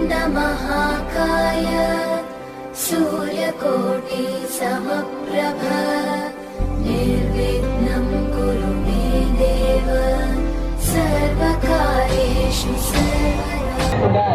महाकाय सूर्यकोटि समप्रभ निर्विघ्नं कुरु मे देव सर्वकार्येषु सर्वदा।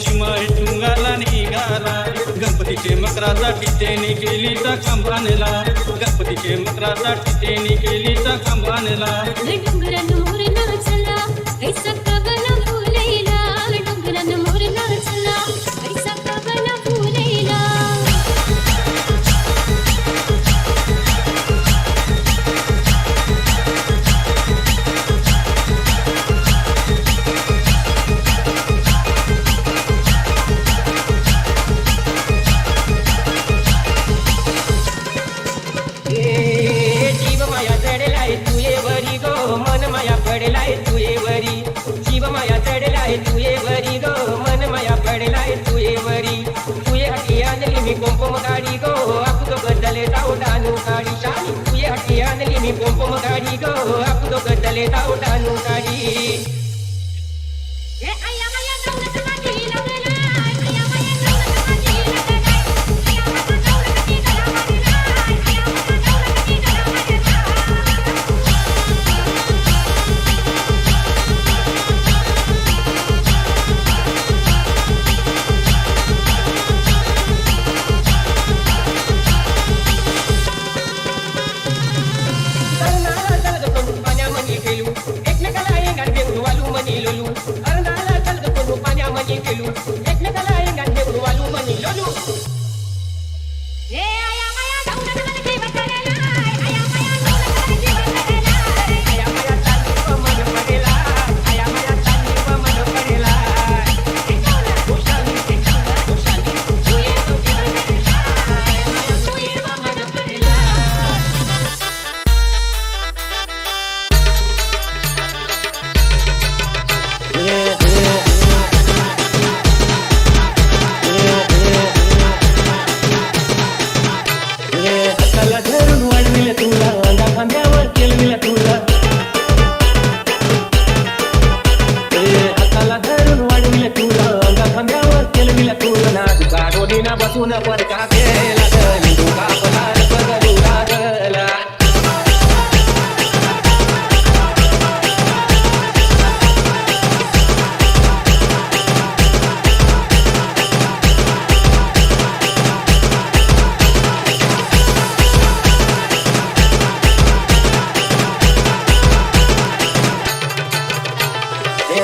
शिमाई टुंगाला निघाला गणपतीचे मकरासाठी त्याने केली खांबानेला गणपतीचे मकरासाठी त्याने केली खांबानेला डोंगरान मोर नाचला ऐसा कबला फुलेला डोंगरान मोर नाचला ऐसा कबला फुलेला जीव माया चढलाय तुये वरी गो मन माया पडलाय तुये वरी जीव माया चढलाय तुये वरी गो मन माया पडलाय तुये वरी तुये हाती आणली मी कुंकुम गाडी गो आपलो बदले जाऊ डानू काढी शाली तुये हाती आणली मी कुंकुम गाडी गो आपलो बदले जाऊ डानू काढी ए आया माया दौलत माझी लवला आया माया दौलत माझी लवला आया माया दौलत माझी लवला आया माया दौलत माझी तरणाला जलद करून पाण्यामध्ये गेलो एकमेकाला एंगात देऊन वालू मनी लोलू तरणाला जलद करून पाण्यामध्ये गेलो एकमेकाला एंगात देऊन वालू मनी लोलू ए आया माया दौलत माझी बदलेला आया माया दौलत माझी बदलेला आया माया चांदी मन पडेला आया माया चांदी मन पडेला खुशाली खुशाली तुये बदलेला आया माया तुये बदलेला हाताला धरून वाढविलं तुला अंगा खांद्यावर केलविलं तुला हाताला धरून वाढविलं तुला अंगा खांद्यावर केलविलं तुला ना तुका डोलीना बसून परका केला गली तुका पदार पगलू लागला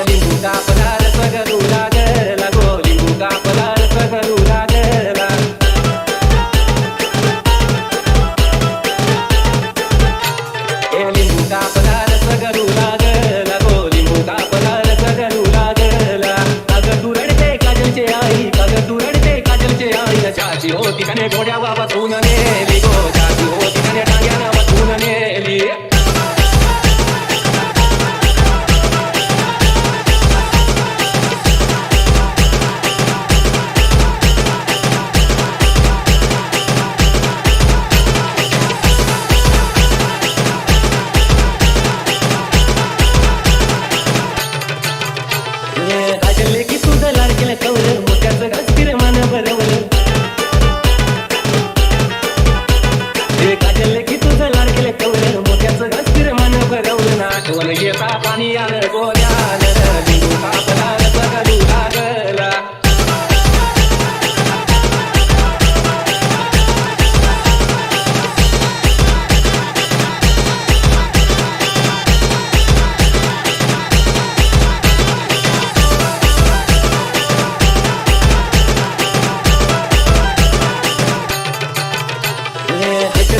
लिंबू का पदार पगलू लागला गो लिंबू का पदार पगलू लागला लिंबू का पदार पगलू लागला गो लिंबू का पदार पगलू लागला अगं तू रडते काजलचे आई अगं तू रडते काजलचे आई चाची होती कने डोळ्यावा बसून नेली गो चाची होती कने टांग्याना बसून नेली काजल की तुझं लाडकेलं कवलं मोत्याचं गस्तीर मान भरवलं काजल की तुझं लाडकेलं कवलं मोत्याचं गस्तीर मान भरवलं ना आठवण येता पाणी आलं गोल्यानं लिंबू का पदार पगलू लागला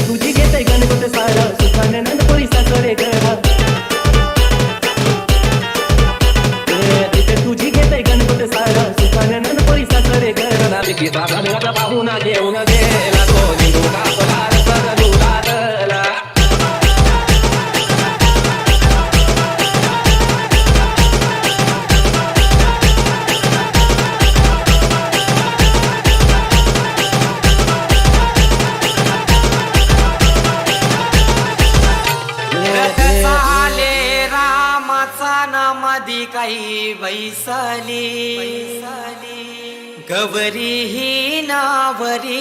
तुझी घेते गणपत सारा सुखाने नंदपुरी सासरे घरा तुझी घेते गणपत सारा सुखाने नंदपुरी सासरे घरा की सागराला पाहून घेऊन गेला तो लिंबू का पदार पगलू लागला मधी काही बैसली गवरी ही नावरी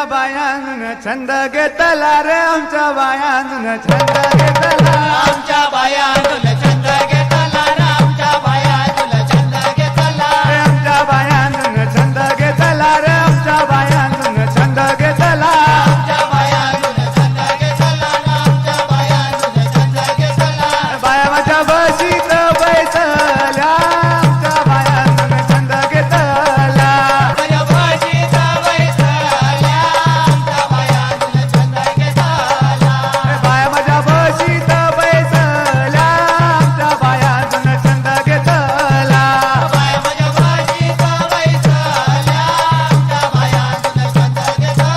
बायांन छंद घेतला रे आमच्या बायांन छंद घेतला आमच्या बायानुल छंद घेतला रे आमच्या बायानुल छंद घेतला रे आमच्या बायांन छंद घेतला रे आमच्या बायांन छंद घेतला आमच्या बायानुल छंद घेतला आमच्या बायानुल छंद घेतला बाया माझ्या बशीत बैसल्या आमच्या बायांन छंद घेतला माझ्या भाजीत बैसल्या आमच्या बायानुल छंद घेतला बाया माझ्या बशीत बैसल्या आमच्या बायांन छंद घेतला बाया माझ्या भाजीत बैसल्या आमच्या बायानुल छंद घेतला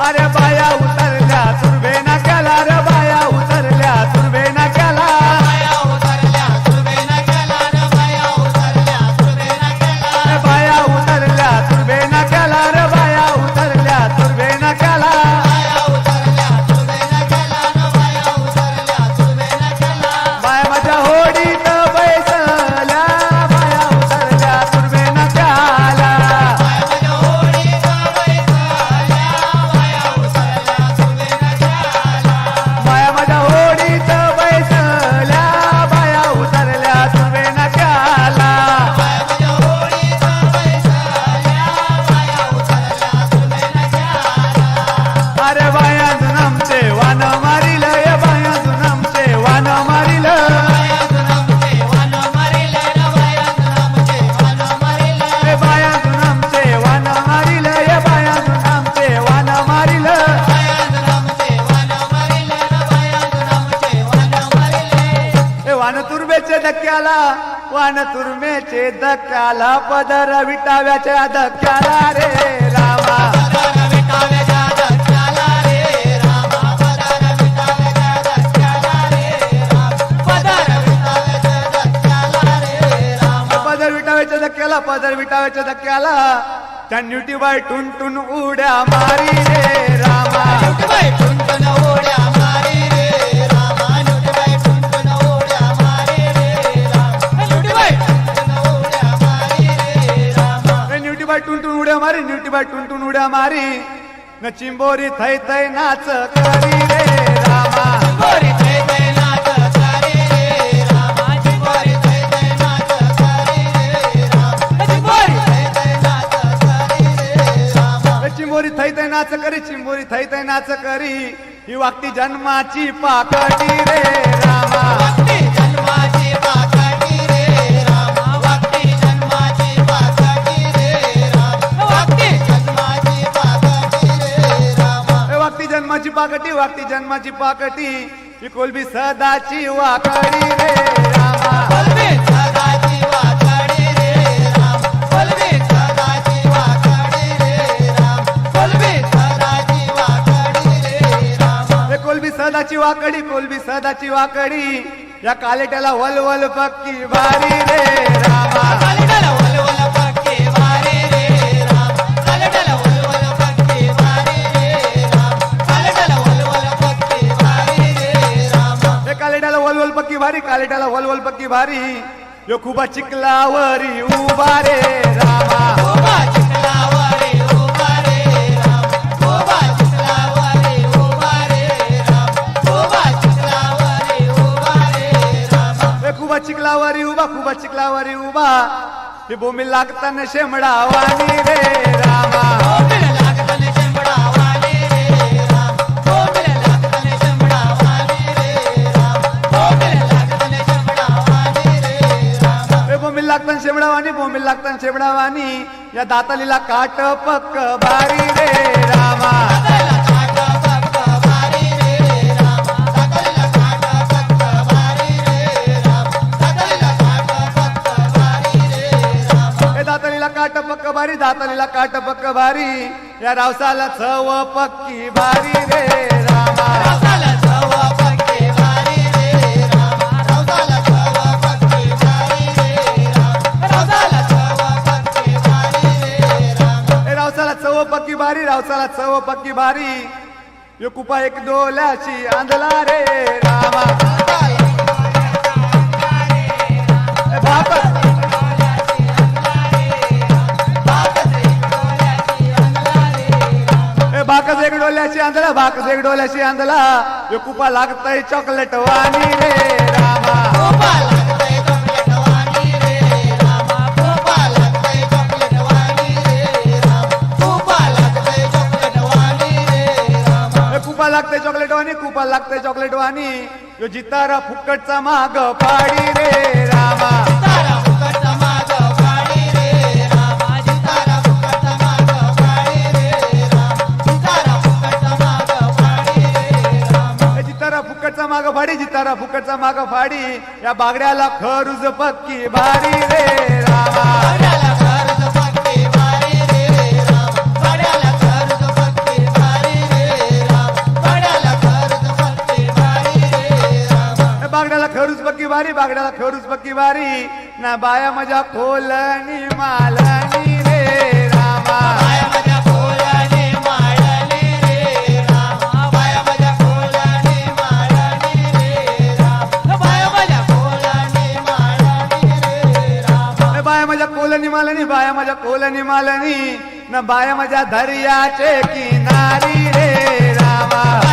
अरे बाया उतरल्या तुर्भे नाक्याला रे बाया उतरल्या तुर्भे नाक्याला बाया उतरल्या सुरबेना केला रे बाया उतरल्या सुरबेना केला रे बाया उतरल्या तुर्भे नाक्याला रे बाया उतरल्या तुर्भे नाक्याला बाया उतरल्या सुरबेना केला रे बाया उतरल्या सुरबेना केला बाया माझ्या होडीत बैसल्या बाया उतरल्या तुर्भे नाक्याला बाया माझ्या होडीत बैसल्या बाया उतरल्या सुरबेना केला बाया माझ्या होडीत बैसल्या बाया उतरल्या तुर्भे नाक्याला बाया माझ्या होडीत बैसल्या बाया उतरल्या सुरबेना केला अरे बाया आमचे वान मारिल ये बाया आमचे वान मारिल बाया जुनामचे वान मारिले रे बाया जुनामचे वान मारिले ए बाया आमचे वान मारिल ये बाया आमचे वान मारिल बाया जुनामचे वान मारिले रे बाया जुनामचे वान मारिले ए वान तुर्बेचे धक्क्याला वान तुर्मेचे धक्क्याला पदर विटाव्याच्या धक्क्याला रे रामा पदर विटाव्याच्या धक्क्याला रे रामा पदर विटाव्याच्या धक्क्याला रे राम पदर विटाव्याच्या धक्क्याला रे रामा पदर विटाव्याच्या धक्क्याला पदर विटाव्याच्या धक्क्याला त्या न्यूटी बाय टुन उड्या मारी रे रामा नुटबाई टुनटुन उड्या मारी रे रामा नुटबाई टुनटुन उड्या मारी रे राम नुटबाई टुनटुन उड्या मारी रे रामा ए न्यूटी बाय टुन उड्या मारी न्यूटी बाय टुन उड्या मारी न चिंबोरी थै थै नाच करी रे रामा चिंबोरी थै थै नाच करी रे रामा चिंबोरी थै थै नाच करी रे राम चिंबोरी थै थै नाच करी रे रामा ए चिंबोरी थै थै नाच करी चिंबोरी थै थै नाच करी ही वागती जन्माची पाकटी रे रामा वागती जन्माची पाकटी रे रामा वागती जन्माची पाकटी रे राम वागती जन्माची पाकटी रे रामा ए वागती जन्माची पाकटी वागती जन्माची पाकटी ही कोलबी सदाची वाकडी रे रामा बोलबे सदाची वाकडी रे राम बोलबे सदाची वाकडी रे राम बोलबे सदाची वाकडी रे राम ए कोलबी सदाची वाकडी या कालेट्याला वलवल पक्की भारी रे रामा कालडला वलवल पक्के वारे रे राम कालडला वलवल पक्के वारे रे राम कालडला वलवल पक्के वारे रे राम ए कालेट्याला वलवल पक्की भारी कालेट्याला वलवल पक्की भारी यो खूपा चिखलावरी उभा रे रामा उभा चिखलावरे उभा रे राम उभा चिखलावरे उभा रे राम उभा चिखलावरे उभा रे राम ए खूपा चिखलावरी उभा हे भूमी लागताना शेमडा वाणी रे रामा बोंबील लागतन शेंबडा वाले रे राम बोंबील लागतन शेंबडा वाले रे राम बोंबील लागतन शेंबडा वाले रे राम ए भूमी लागताना शेमडा वाणी या दातालीला काट पक्क भारी रे रामा दाताला काट पक्क भारी रे राम दाताला काट पक्क भारी रे राम दाताला काट पक्क भारी रे राम ए दातालीला काट पक्क भारी या रावसाला चव पक्की भारी रे रामा रावसाला चव पक्के भारी रे राम रावसाला चव पक्के भारी रे राम रावसाला चव पक्के भारी रे राम ए रावसाला चव पक्की भारी यो कुपा एक डोल्याची आंधला रे रामा ए बापा डोल्याशी आंधळा भाकस एक डोल्याशी आंधळा यो कुपा लागतय चॉकलेट वाणी रे रामा खूपा लागतंय चॉकलेट वाणी रे रामा खूपा लागतंय चॉकलेट वाणी रे रामा खूपा लागतंय चॉकलेट वाणी रे रामा हे कुपा लागतय चॉकलेट वाणी कुपा लागतय चॉकलेट वाणी यो जितारा फुकटचा माग पाडी रे रामा तारा फुकटचा माग पाडी रे रामा तारा फुकटचा माग पाडी रे रामा तारा फुकटचा माग पाडी रे रामा हे जितारा फुकटचा माग फाडी जितारा फुकटचा माग फाडी या बागड्याला खरूज पक्की भारी रे रामा भाड्याला कर्ज पक्की भारी रे रामा भाड्याला कर्ज पक्की भारी रे रामा भाड्याला कर्ज पक्की भारी रे रामा हे बागड्याला खरूज पक्की भारी बागड्याला खरूज पक्की भारी ना बाया माझ्या खोलनी मालनी रे रामा बाया माझ्या फुलाने माळणी रे रामा बाया माझ्या फुलाने माळणी रे रामा बाया माझ्या फुलाने माळणी रे रामा हे बाया माझ्या कोलनी मालनी बाया माझ्या कोलनी मालनी ना बाया माझ्या दर्याचे किनारी रे रामा